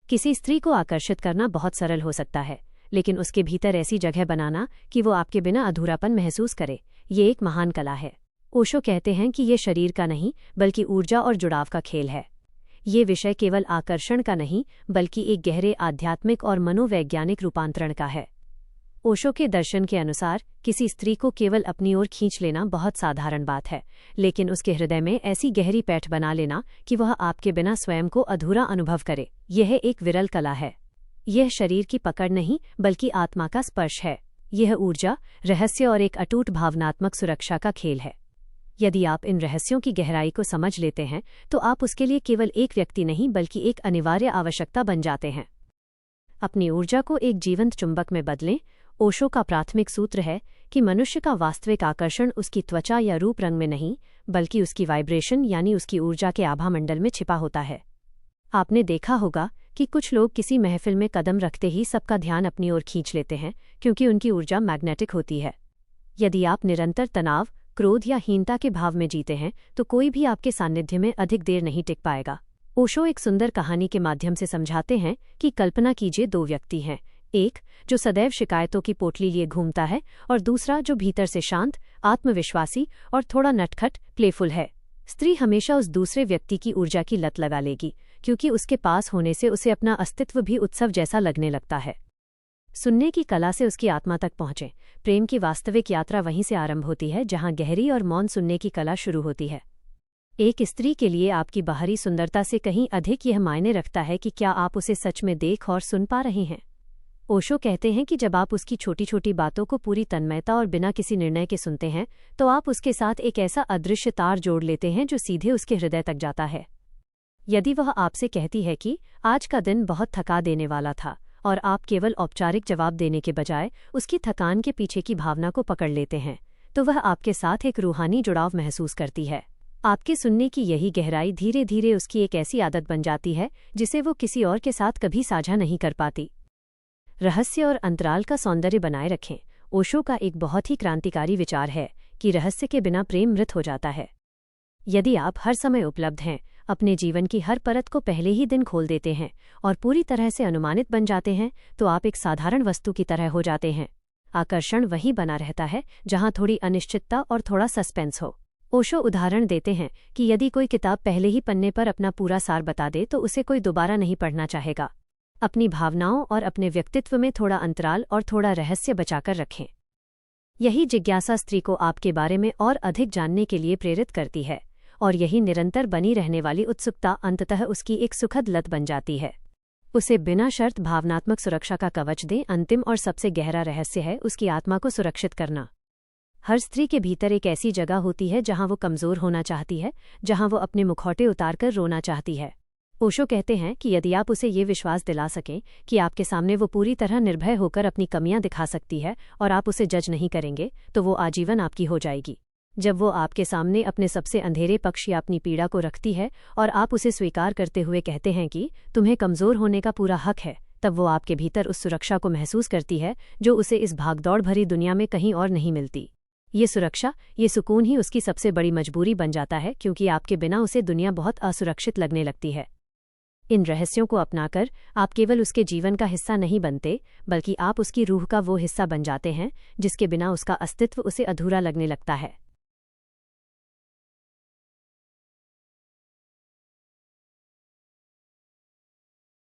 किसी स्त्री को आकर्षित करना बहुत सरल हो सकता है, लेकिन उसके भीतर ऐसी जगह बनाना कि वो आपके बिना अधूरापन महसूस करे, ये एक महान कला है। ओशो कहते हैं कि ये शरीर का नहीं बल्कि ऊर्जा और जुड़ाव का खेल है। ये विषय केवल आकर्षण का नहीं बल्कि एक गहरे आध्यात्मिक और मनोवैज्ञानिक रूपांतरण का है। ओशो के दर्शन के अनुसार किसी स्त्री को केवल अपनी ओर खींच लेना बहुत साधारण बात है, लेकिन उसके हृदय में ऐसी गहरी पैठ बना लेना कि वह आपके बिना स्वयं को अधूरा अनुभव करे, यह एक विरल कला है। यह शरीर की पकड़ नहीं बल्कि आत्मा का स्पर्श है। यह ऊर्जा, रहस्य और एक अटूट भावनात्मक सुरक्षा का खेल है। यदि आप इन रहस्यों की गहराई को समझ लेते हैं तो आप उसके लिए केवल एक व्यक्ति नहीं बल्कि एक अनिवार्य आवश्यकता बन जाते हैं। अपनी ऊर्जा को एक जीवंत चुंबक में बदलें। ओशो का प्राथमिक सूत्र है कि मनुष्य का वास्तविक आकर्षण उसकी त्वचा या रूप रंग में नहीं बल्कि उसकी वाइब्रेशन यानी उसकी ऊर्जा के आभामंडल में छिपा होता है। आपने देखा होगा कि कुछ लोग किसी महफिल में कदम रखते ही सबका ध्यान अपनी ओर खींच लेते हैं क्योंकि उनकी ऊर्जा मैग्नेटिक होती है। यदि आप निरंतर तनाव, क्रोध या हीनता के भाव में जीते हैं तो कोई भी आपके सान्निध्य में अधिक देर नहीं टिक पाएगा। ओशो एक सुंदर कहानी के माध्यम से समझाते हैं कि कल्पना कीजिए, दो व्यक्ति हैं, एक जो सदैव शिकायतों की पोटली लिए घूमता है और दूसरा जो भीतर से शांत, आत्मविश्वासी और थोड़ा नटखट, प्लेफुल है। स्त्री हमेशा उस दूसरे व्यक्ति की ऊर्जा की लत लगा लेगी क्योंकि उसके पास होने से उसे अपना अस्तित्व भी उत्सव जैसा लगने लगता है। सुनने की कला से उसकी आत्मा तक पहुंचें। प्रेम की वास्तविक यात्रा वहीं से आरंभ होती है जहां गहरी और मौन सुनने की कला शुरू होती है। एक स्त्री के लिए आपकी बाहरी सुंदरता से कहीं अधिक यह मायने रखता है कि क्या आप उसे सच में देख और सुन पा रहे हैं। ओशो कहते हैं कि जब आप उसकी छोटी छोटी बातों को पूरी तन्मयता और बिना किसी निर्णय के सुनते हैं तो आप उसके साथ एक ऐसा अदृश्य तार जोड़ लेते हैं जो सीधे उसके हृदय तक जाता है। यदि वह आपसे कहती है कि आज का दिन बहुत थका देने वाला था और आप केवल औपचारिक जवाब देने के बजाय उसकी थकान के पीछे की भावना को पकड़ लेते हैं, तो वह आपके साथ एक रूहानी जुड़ाव महसूस करती है। आपके सुनने की यही गहराई धीरे धीरे उसकी एक ऐसी आदत बन जाती है जिसे वो किसी और के साथ कभी साझा नहीं कर पाती। रहस्य और अंतराल का सौंदर्य बनाए रखें। ओशो का एक बहुत ही क्रांतिकारी विचार है कि रहस्य के बिना प्रेम मृत हो जाता है। यदि आप हर समय उपलब्ध हैं, अपने जीवन की हर परत को पहले ही दिन खोल देते हैं और पूरी तरह से अनुमानित बन जाते हैं तो आप एक साधारण वस्तु की तरह हो जाते हैं। आकर्षण वहीं बना रहता है जहां थोड़ी अनिश्चितता और थोड़ा सस्पेंस हो। ओशो उदाहरण देते हैं कि यदि कोई किताब पहले ही पन्ने पर अपना पूरा सार बता दे तो उसे कोई दोबारा नहीं पढ़ना चाहेगा। अपनी भावनाओं और अपने व्यक्तित्व में थोड़ा अंतराल और थोड़ा रहस्य बचाकर रखें। यही जिज्ञासा स्त्री को आपके बारे में और अधिक जानने के लिए प्रेरित करती है और यही निरंतर बनी रहने वाली उत्सुकता अंततः उसकी एक सुखद लत बन जाती है। उसे बिना शर्त भावनात्मक सुरक्षा का कवच दें। अंतिम और सबसे गहरा रहस्य है उसकी आत्मा को सुरक्षित करना। हर स्त्री के भीतर एक ऐसी जगह होती है जहां वो कमजोर होना चाहती है, जहां वो अपने मुखौटे उतारकर रोना चाहती है। ओशो कहते हैं कि यदि आप उसे ये विश्वास दिला सकें कि आपके सामने वो पूरी तरह निर्भय होकर अपनी कमियां दिखा सकती है और आप उसे जज नहीं करेंगे, तो वो आजीवन आपकी हो जाएगी। जब वो आपके सामने अपने सबसे अंधेरे पक्ष या अपनी पीड़ा को रखती है और आप उसे स्वीकार करते हुए कहते हैं कि तुम्हें कमजोर होने का पूरा हक है, तब वो आपके भीतर उस सुरक्षा को महसूस करती है जो उसे इस भागदौड़ भरी दुनिया में कहीं और नहीं मिलती। ये सुरक्षा, ये सुकून ही उसकी सबसे बड़ी मजबूरी बन जाता है क्योंकि आपके बिना उसे दुनिया बहुत असुरक्षित लगने लगती है। इन रहस्यों को अपनाकर आप केवल उसके जीवन का हिस्सा नहीं बनते बल्कि आप उसकी रूह का वो हिस्सा बन जाते हैं जिसके बिना उसका अस्तित्व उसे अधूरा लगने लगता है।